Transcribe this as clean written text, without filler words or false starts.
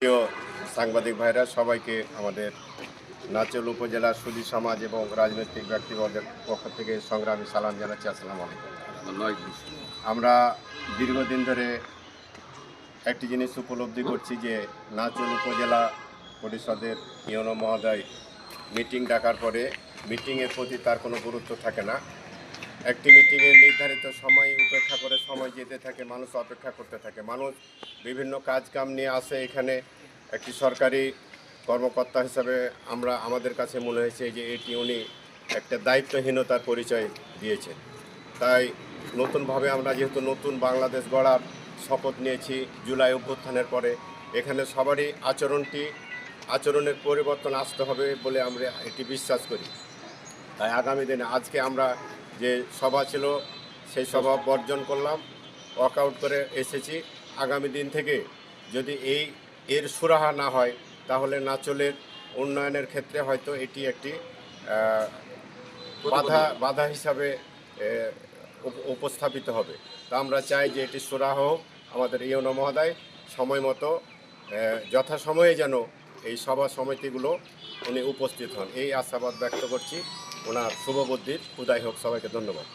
প্রিয় সাংবাদিক ভাইরা, সবাইকে আমাদের নাচল উপজেলার সুধী সমাজ এবং রাজনৈতিক ব্যক্তিবর্গের পক্ষ থেকে সংগ্রামী সালাম জানাচ্ছি। আসসালামু আলাইকুম। আমরা দীর্ঘদিন ধরে একটি জিনিস উপলব্ধি করছি যে নাচল উপজেলা পরিষদের ইউনো মহোদয় মিটিং ডাকার পরে মিটিংয়ের প্রতি তার কোনো গুরুত্ব থাকে না। একটি মিটিংয়ের নির্ধারিত সময় উপেক্ষা করে সময় যেতে থাকে, মানুষ অপেক্ষা করতে থাকে। মানুষ বিভিন্ন কাজকাম নিয়ে আসে এখানে। একটি সরকারি কর্মকর্তা হিসাবে আমাদের কাছে মনে হয়েছে যে এটি উনি একটা দায়িত্বহীনতার পরিচয় দিয়েছেন। তাই নতুনভাবে আমরা যেহেতু নতুন বাংলাদেশ গড়ার শপথ নিয়েছি জুলাই অভ্যুত্থানের পরে, এখানে সবারই আচরণের পরিবর্তন আসতে হবে বলে আমরা এটি বিশ্বাস করি। তাই আগামী দিনে আজকে আমরা যে সভা ছিল সেই সভা বর্জন করলাম, ওয়াকআউট করে এসেছি। আগামী দিন থেকে যদি এর সুরাহা না হয় তাহলে নাচলের উন্নয়নের ক্ষেত্রে হয়তো এটি একটি বাধা হিসাবে উপস্থাপিত হবে। তা আমরা চাই যে এটি সুরাহা হোক। আমাদের ইউনো মহোদয় সময় মতো যথাসময়ে যেন এই সভা সমিতিগুলো উনি উপস্থিত হন, এই আশাবাদ ব্যক্ত করছি। ওনার শুভবুদ্ধির উদয় হোক। সবাইকে ধন্যবাদ।